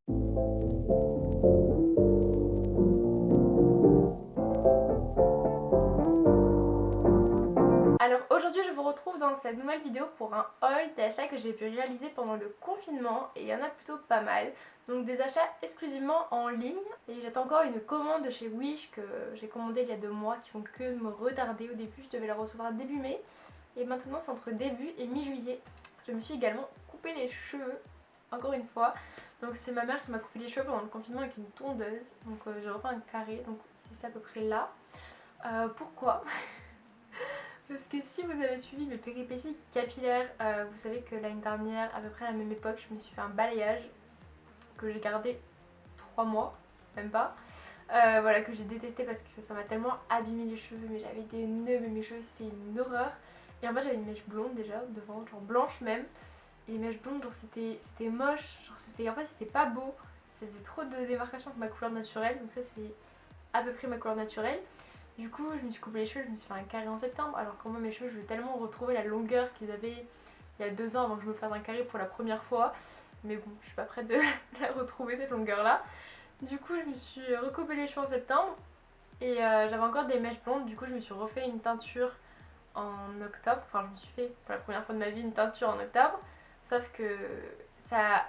Alors aujourd'hui je vous retrouve dans cette nouvelle vidéo pour un haul d'achats que j'ai pu réaliser pendant le confinement et il y en a plutôt pas mal. Donc des achats exclusivement en ligne et j'attends encore une commande de chez Wish que j'ai commandée il y a 2 mois qui font que me retarder. Au début je devais la recevoir début mai et maintenant c'est entre début et mi-juillet. Je me suis également coupé les cheveux, encore une fois. Donc c'est ma mère qui m'a coupé les cheveux pendant le confinement avec une tondeuse. Donc j'ai refait un carré, donc c'est à peu près là. Pourquoi? Parce que si vous avez suivi mes péripéties capillaires, vous savez que l'année dernière, à peu près à la même époque, je me suis fait un balayage que j'ai gardé 3 mois, même pas. Voilà, que j'ai détesté parce que ça m'a tellement abîmé les cheveux, mais j'avais des nœuds, mais mes cheveux c'était une horreur. Et en fait j'avais une mèche blonde déjà devant, genre blanche même. Et les mèches blondes, genre c'était moche, genre en fait c'était pas beau. Ça faisait trop de démarcation avec ma couleur naturelle, donc ça c'est à peu près ma couleur naturelle. Du coup, je me suis coupé les cheveux, je me suis fait un carré en septembre, alors que moi mes cheveux, je veux tellement retrouver la longueur qu'ils avaient il y a 2 ans avant que je me fasse un carré pour la première fois. Mais bon, je suis pas prête de la retrouver cette longueur là. Du coup, je me suis recoupé les cheveux en septembre et j'avais encore des mèches blondes. Du coup, je me suis refait une teinture en octobre. Enfin, je me suis fait pour la première fois de ma vie une teinture en octobre. Sauf que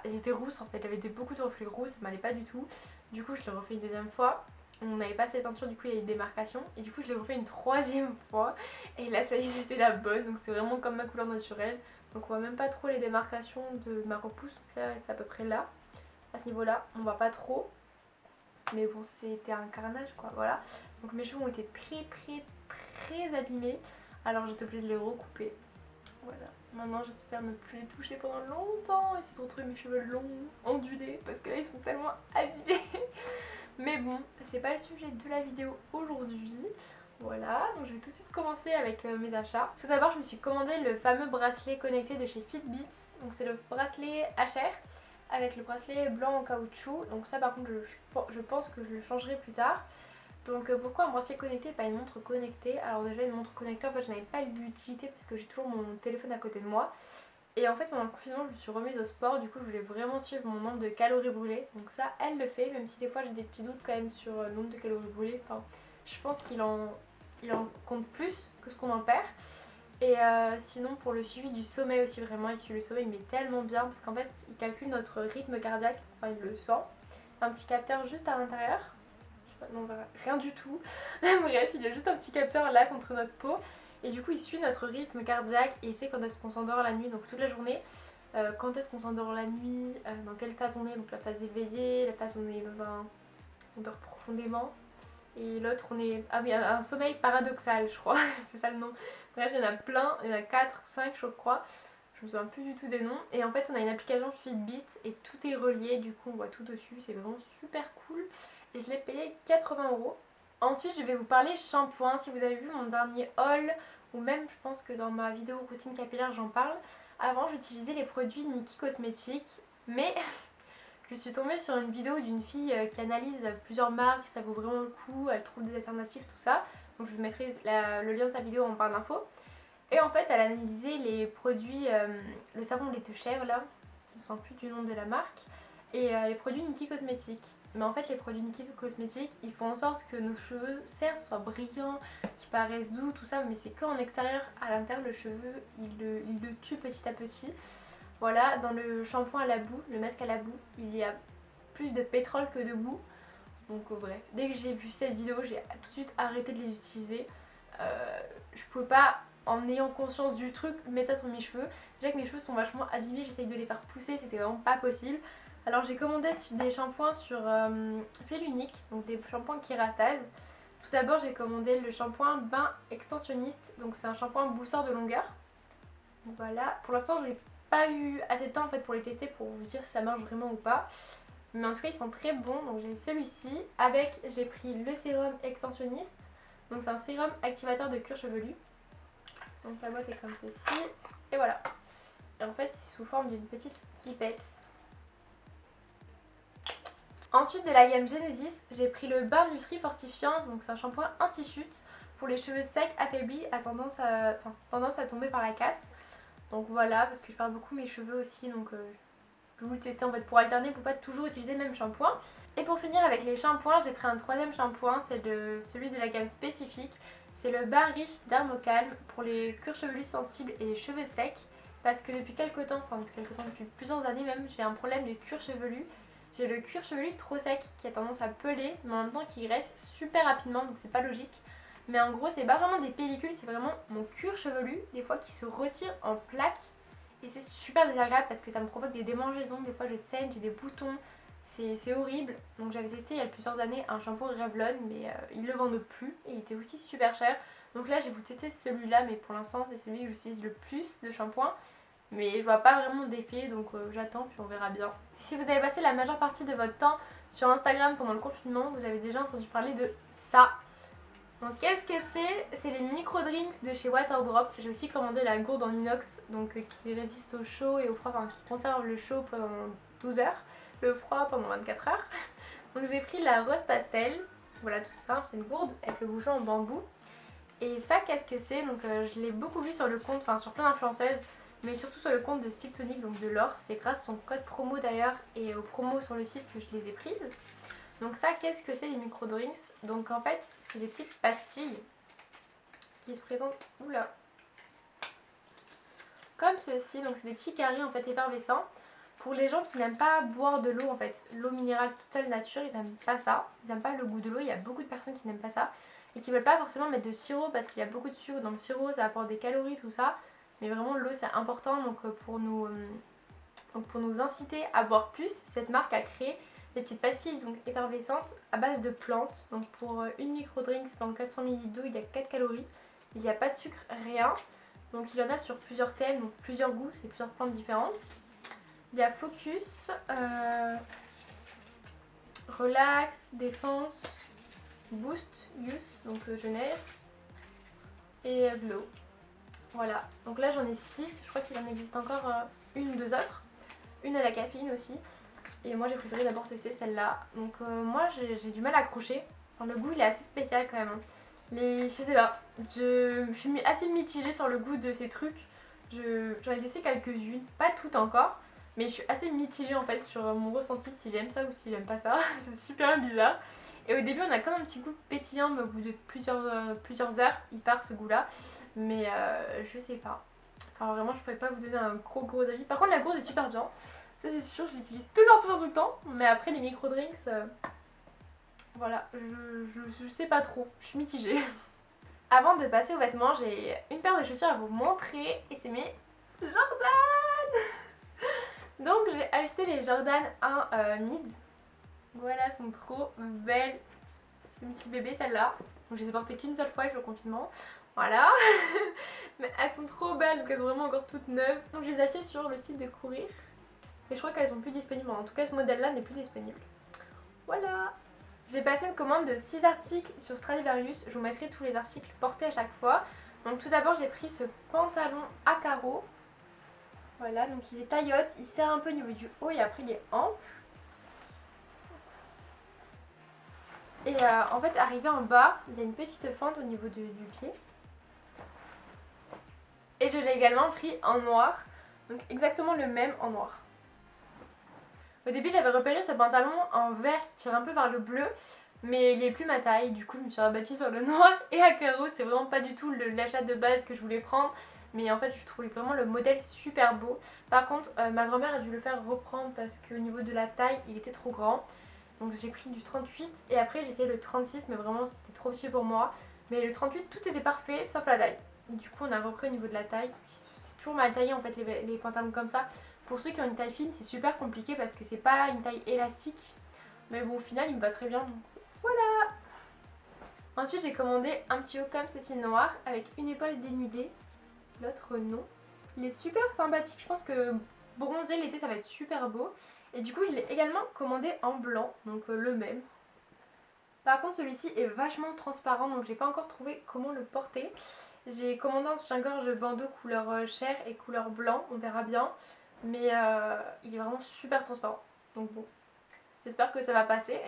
j'étais rousse en fait, j'avais beaucoup de reflets roux, ça m'allait pas du tout. Du coup, je l'ai refait une deuxième fois. On n'avait pas cette teinture, du coup il y a eu une démarcation et du coup je l'ai refait une troisième fois et là ça y est c'était la bonne, donc c'est vraiment comme ma couleur naturelle. Donc on voit même pas trop les démarcations de ma repousse, donc là c'est à peu près là, à ce niveau là on voit pas trop, mais bon c'était un carnage quoi, voilà. Donc mes cheveux ont été très abîmés, alors j'étais obligée de les recouper. Voilà, maintenant j'espère ne plus les toucher pendant longtemps, essayer de retrouver mes cheveux longs, ondulés, parce que là ils sont tellement abîmés. Mais bon, c'est pas le sujet de la vidéo aujourd'hui. Voilà, donc je vais tout de suite commencer avec mes achats. Tout d'abord, je me suis commandé le fameux bracelet connecté de chez Fitbit. Donc c'est le bracelet HR avec le bracelet blanc en caoutchouc. Donc ça par contre, je pense que je le changerai plus tard. Donc pourquoi un bracelet connecté et pas une montre connectée? Alors déjà une montre connectée, en fait je n'avais pas l'utilité parce que j'ai toujours mon téléphone à côté de moi. Et en fait pendant le confinement je me suis remise au sport, du coup je voulais vraiment suivre mon nombre de calories brûlées. Donc ça elle le fait, même si des fois j'ai des petits doutes quand même sur le nombre de calories brûlées. Enfin je pense qu'il en compte plus que ce qu'on en perd. Et sinon pour le suivi du sommeil aussi, vraiment il suit le sommeil mais tellement bien parce qu'en fait il calcule notre rythme cardiaque, enfin il le sent. Un petit capteur juste à l'intérieur. Non, rien du tout. Bref, il y a juste un petit capteur là contre notre peau. Et du coup, il suit notre rythme cardiaque et il sait quand est-ce qu'on s'endort la nuit, donc toute la journée. Quand est-ce qu'on s'endort la nuit, dans quelle phase on est, donc la phase éveillée, la phase où on est dans un. On dort profondément. Et l'autre, on est. Ah oui, un sommeil paradoxal, je crois. C'est ça le nom. Bref, il y en a plein, il y en a 4 ou 5, je crois. Je me souviens plus du tout des noms. Et en fait, on a une application Fitbit et tout est relié. Du coup, on voit tout dessus. C'est vraiment super cool. Et je l'ai payé 80 €. Ensuite, je vais vous parler shampoing. Si vous avez vu mon dernier haul, ou même je pense que dans ma vidéo routine capillaire, j'en parle. Avant, j'utilisais les produits Nikkie Cosmetics. Mais je suis tombée sur une vidéo d'une fille qui analyse plusieurs marques. Ça vaut vraiment le coup. Elle trouve des alternatives, tout ça. Donc, je vous mettrai le lien de sa vidéo en barre d'infos. Et en fait, elle analysait les produits, le savon lait de chèvre là, je ne me souviens plus du nom de la marque, et les produits Nikkie Cosmetics. Mais en fait, les produits Nikkie Cosmetics, ils font en sorte que nos cheveux, certes, soient brillants, qu'ils paraissent doux, tout ça, mais c'est qu'en extérieur, à l'intérieur, le cheveu, il le tue petit à petit. Voilà, dans le shampoing à la boue, le masque à la boue, il y a plus de pétrole que de boue. Donc bref, dès que j'ai vu cette vidéo, j'ai tout de suite arrêté de les utiliser. Je pouvais pas, en ayant conscience du truc, mettre ça sur mes cheveux. Déjà que mes cheveux sont vachement abîmés, j'essaye de les faire pousser, c'était vraiment pas possible. Alors j'ai commandé des shampoings sur Félunique, donc des shampoings Kérastase. Tout d'abord j'ai commandé le shampoing bain extensionniste, donc c'est un shampoing booster de longueur. Donc voilà, pour l'instant je n'ai pas eu assez de temps en fait pour les tester pour vous dire si ça marche vraiment ou pas. Mais en tout cas ils sont très bons, donc j'ai celui-ci. Avec j'ai pris le sérum extensionniste, donc c'est un sérum activateur de cuir chevelu. Donc la boîte est comme ceci, et voilà. Et en fait c'est sous forme d'une petite pipette. Ensuite de la gamme Genesis, j'ai pris le Bain Nutri Fortifiant, donc c'est un shampoing anti-chute pour les cheveux secs affaiblis à tendance à tomber par la casse. Donc voilà, parce que je perds beaucoup mes cheveux aussi, donc que vous le testez en fait pour alterner, pour pas toujours utiliser le même shampoing. Et pour finir avec les shampoings, j'ai pris un troisième shampoing, c'est celui de la gamme spécifique. C'est le Bain Riche Dermocalm pour les cuirs chevelus sensibles et les cheveux secs. Parce que depuis quelques temps, depuis plusieurs années même, j'ai un problème de cuir chevelu. J'ai le cuir chevelu trop sec qui a tendance à peler, mais en même temps qui graisse super rapidement, donc c'est pas logique. Mais en gros, c'est pas vraiment des pellicules, c'est vraiment mon cuir chevelu, des fois qui se retire en plaques. Et c'est super désagréable parce que ça me provoque des démangeaisons, des fois je saigne, j'ai des boutons, c'est horrible. Donc j'avais testé il y a plusieurs années un shampoing Revlon, mais ils le vendent plus et il était aussi super cher. Donc là j'ai voulu tester celui-là, mais pour l'instant c'est celui que j'utilise le plus de shampoing. Mais je vois pas vraiment d'effet, donc j'attends puis on verra bien. Si vous avez passé la majeure partie de votre temps sur Instagram pendant le confinement, vous avez déjà entendu parler de ça. Donc qu'est-ce que c'est? C'est les micro-drinks de chez Waterdrop. J'ai aussi commandé la gourde en inox, donc qui résiste au chaud et au froid, enfin qui conserve le chaud pendant 12 heures, le froid pendant 24 heures. Donc j'ai pris la rose pastel, voilà tout simple, c'est une gourde avec le bouchon en bambou. Et ça qu'est-ce que c'est? Donc je l'ai beaucoup vu sur le compte, enfin sur plein d'influenceuses, mais surtout sur le compte de Style Tonic, donc de Laure. C'est grâce à son code promo d'ailleurs et aux promos sur le site que je les ai prises. Donc ça, qu'est-ce que c'est les micro-drinks? Donc en fait, c'est des petites pastilles qui se présentent, oula, comme ceci. Donc c'est des petits carrés en fait effervescents. Pour les gens qui n'aiment pas boire de l'eau en fait, l'eau minérale toute seule nature, ils n'aiment pas ça. Ils n'aiment pas le goût de l'eau, il y a beaucoup de personnes qui n'aiment pas ça. Et qui veulent pas forcément mettre de sirop parce qu'il y a beaucoup de sucre dans le sirop, ça apporte des calories, tout ça. Mais vraiment l'eau c'est important, donc pour nous inciter à boire plus, cette marque a créé des petites pastilles donc effervescentes à base de plantes. Donc pour une micro-drink dans 400 ml d'eau, il y a 4 calories. Il n'y a pas de sucre, rien. Donc il y en a sur plusieurs thèmes, donc plusieurs goûts, c'est plusieurs plantes différentes. Il y a Focus, Relax, Défense, Boost, Youth, donc jeunesse, et Glow. Voilà, donc là j'en ai 6, je crois qu'il en existe encore une ou deux autres. Une à la caféine aussi. Et moi j'ai préféré d'abord tester celle-là. Donc moi j'ai du mal à accrocher. Enfin, le goût il est assez spécial quand même. Hein. Je sais pas, je suis assez mitigée sur le goût de ces trucs. J'en ai testé quelques-unes, pas toutes encore. Mais je suis assez mitigée en fait sur mon ressenti, si j'aime ça ou si j'aime pas ça. C'est super bizarre. Et au début on a comme un petit goût pétillant, mais au bout de plusieurs heures il part ce goût là. Mais je sais pas. Enfin vraiment je pourrais pas vous donner un gros avis. Par contre la gourde est super bien. Ça c'est sûr, je l'utilise tout le temps. Mais après les micro-drinks, voilà, je sais pas trop. Je suis mitigée. Avant de passer aux vêtements, j'ai une paire de chaussures à vous montrer. Et c'est mes Jordan. Donc j'ai acheté les Jordan 1 Mid. Voilà, elles sont trop belles. C'est une petite bébé celle-là. Donc je les ai portées qu'une seule fois avec le confinement. Voilà. Mais elles sont trop belles, donc elles sont vraiment encore toutes neuves. Donc je les ai achetées sur le site de Courir. Et je crois qu'elles sont plus disponibles. En tout cas ce modèle là n'est plus disponible. Voilà. J'ai passé une commande de 6 articles sur Stradivarius. Je vous mettrai tous les articles portés à chaque fois. Donc tout d'abord j'ai pris ce pantalon à carreaux. Voilà, donc il est taillotte, il serre un peu au niveau du haut et après il est ample. Et en fait arrivé en bas, il y a une petite fente au niveau du pied. Et je l'ai également pris en noir, donc exactement le même en noir. Au début j'avais repéré ce pantalon en vert qui tire un peu vers le bleu, mais il est plus ma taille, du coup je me suis rabattue sur le noir et à carreaux. C'est vraiment pas du tout l'achat de base que je voulais prendre, mais en fait je trouvais vraiment le modèle super beau. Par contre ma grand-mère a dû le faire reprendre parce qu'au niveau de la taille il était trop grand. Donc j'ai pris du 38 et après j'ai essayé le 36, mais vraiment c'était trop petit pour moi. Mais le 38 tout était parfait sauf la taille. Du coup on a repris au niveau de la taille, parce que c'est toujours mal taillé en fait les pantalons comme ça. Pour ceux qui ont une taille fine c'est super compliqué parce que c'est pas une taille élastique. Mais bon au final il me va très bien, donc voilà. Ensuite j'ai commandé un petit haut comme ceci noir avec une épaule dénudée, l'autre non. Il est super sympathique, je pense que bronzer l'été ça va être super beau. Et du coup je l'ai également commandé en blanc, donc le même. Par contre celui-ci est vachement transparent, donc j'ai pas encore trouvé comment le porter. J'ai commandé un soutien-gorge bandeau couleur chair et couleur blanc, on verra bien. Mais il est vraiment super transparent, donc bon, j'espère que ça va passer.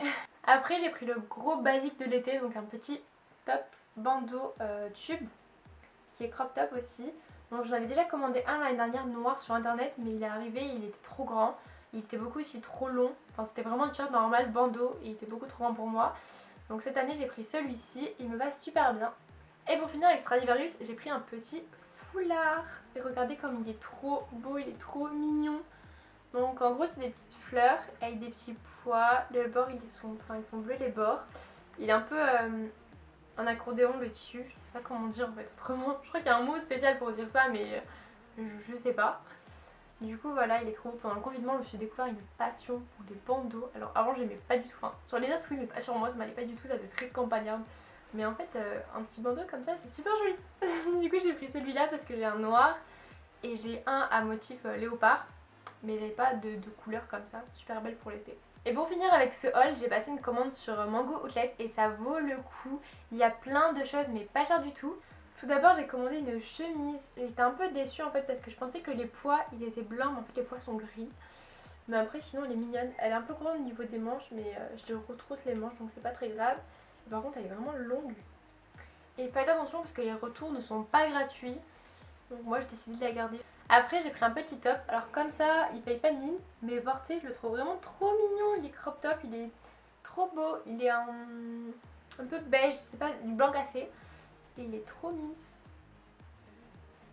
Après j'ai pris le gros basique de l'été, donc un petit top bandeau tube, qui est crop top aussi. Donc j'en avais déjà commandé un l'année dernière noir sur internet, mais il est arrivé, il était trop grand. il était beaucoup aussi trop long, enfin c'était vraiment un t-shirt normal bandeau et il était beaucoup trop grand pour moi. Donc cette année j'ai pris celui-ci, il me va super bien. Et pour finir avec Stradivarius, j'ai pris un petit foulard. Et regardez comme il est trop beau, il est trop mignon. Donc en gros c'est des petites fleurs avec des petits pois, les bords ils sont bleus les bords. Il est un peu un accordéon le tissu, je sais pas comment dire en fait autrement. Je crois qu'il y a un mot spécial pour dire ça mais je sais pas. Du coup voilà, il est trop beau. Pendant le confinement je me suis découvert une passion pour les bandeaux. Alors avant j'aimais pas du tout, enfin sur les autres oui mais pas sur moi, ça m'allait pas du tout, ça faisait très campagnarde. Mais en fait un petit bandeau comme ça c'est super joli. Du coup j'ai pris celui-là parce que j'ai un noir et j'ai un à motif léopard. Mais j'avais pas de couleur comme ça, super belle pour l'été. Et pour finir avec ce haul, j'ai passé une commande sur Mango Outlet et ça vaut le coup. Il y a plein de choses mais pas cher du tout. Tout d'abord j'ai commandé une chemise. J'étais un peu déçue en fait parce que je pensais que les pois ils étaient blancs mais en fait les pois sont gris. Mais après sinon elle est mignonne. Elle est un peu grande au niveau des manches mais je retrousse les manches donc c'est pas très grave. Et par contre elle est vraiment longue. Et faites attention parce que les retours ne sont pas gratuits. Donc moi j'ai décidé de la garder. Après j'ai pris un petit top, alors comme ça il paye pas de mine, mais porté je le trouve vraiment trop mignon, il est crop top, il est trop beau, il est un peu beige, c'est pas du blanc cassé, et il est trop mimes.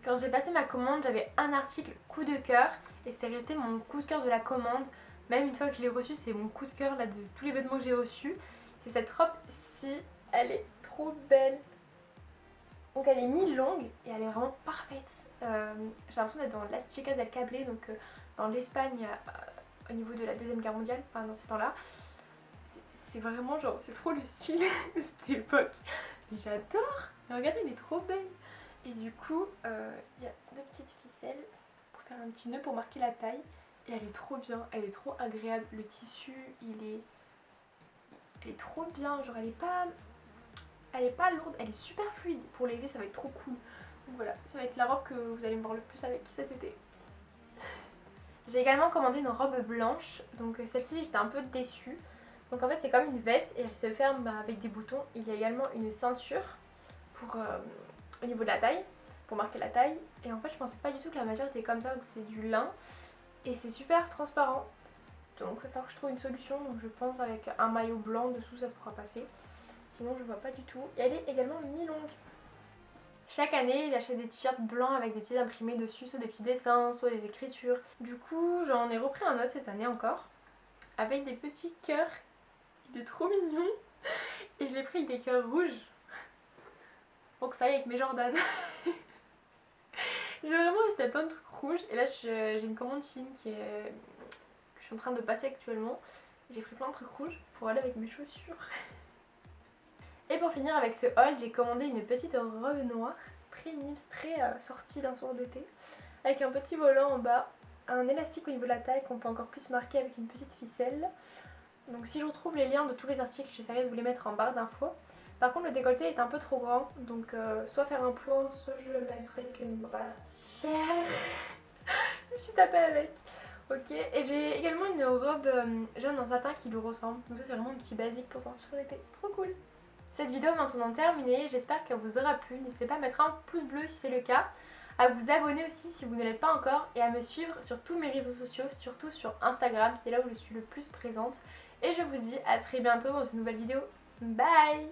Quand j'ai passé ma commande j'avais un article coup de cœur, et c'est resté mon coup de cœur de la commande, même une fois que je l'ai reçu c'est mon coup de cœur là de tous les vêtements que j'ai reçus. C'est cette robe-ci, elle est trop belle. Donc elle est mi-longue et elle est vraiment parfaite. J'ai l'impression d'être dans Las Chicas del Cable, donc dans l'Espagne au niveau de la Deuxième Guerre mondiale, enfin dans ces temps-là. C'est vraiment genre, c'est trop le style de cette époque. Et j'adore. Et regardez, elle est trop belle. Et du coup, il y a deux petites ficelles pour faire un petit nœud pour marquer la taille. Et elle est trop bien, elle est trop agréable. Le tissu, elle est trop bien. Genre, elle est pas lourde, elle est super fluide. Pour l'été, ça va être trop cool. Donc voilà, ça va être la robe que vous allez me voir le plus avec cet été. J'ai également commandé une robe blanche. Donc celle-ci, j'étais un peu déçue. Donc en fait, c'est comme une veste et elle se ferme avec des boutons. Il y a également une ceinture pour au niveau de la taille, pour marquer la taille. Et en fait, je pensais pas du tout que la matière était comme ça. Donc c'est du lin et c'est super transparent. Donc il va falloir que je trouve une solution. Donc je pense avec un maillot blanc dessous, ça pourra passer. Sinon je vois pas du tout. Et elle est également mi-longue. Chaque année j'achète des t-shirts blancs avec des petits imprimés dessus, soit des petits dessins, soit des écritures. Du coup j'en ai repris un autre cette année encore, avec des petits cœurs. Il est trop mignon. Et je l'ai pris avec des cœurs rouges. Donc ça y est avec mes Jordan. J'ai vraiment acheté plein de trucs rouges. Et là j'ai une commande Chine que je suis en train de passer actuellement. J'ai pris plein de trucs rouges pour aller avec mes chaussures. Et pour finir avec ce haul, j'ai commandé une petite robe noire, très mimes, très sortie d'un soir d'été, avec un petit volant en bas, un élastique au niveau de la taille qu'on peut encore plus marquer avec une petite ficelle. Donc si je retrouve les liens de tous les articles, j'essaierai de vous les mettre en barre d'infos. Par contre le décolleté est un peu trop grand, donc soit faire un point, soit je le mettrai qu'une brassière. Je suis tapée avec. Ok, et j'ai également une robe jaune en satin qui lui ressemble. Donc ça c'est vraiment un petit basique pour sortir l'été, trop cool. Cette vidéo est maintenant terminée, j'espère qu'elle vous aura plu. N'hésitez pas à mettre un pouce bleu si c'est le cas, à vous abonner aussi si vous ne l'êtes pas encore et à me suivre sur tous mes réseaux sociaux, surtout sur Instagram, c'est là où je suis le plus présente. Et je vous dis à très bientôt dans une nouvelle vidéo. Bye!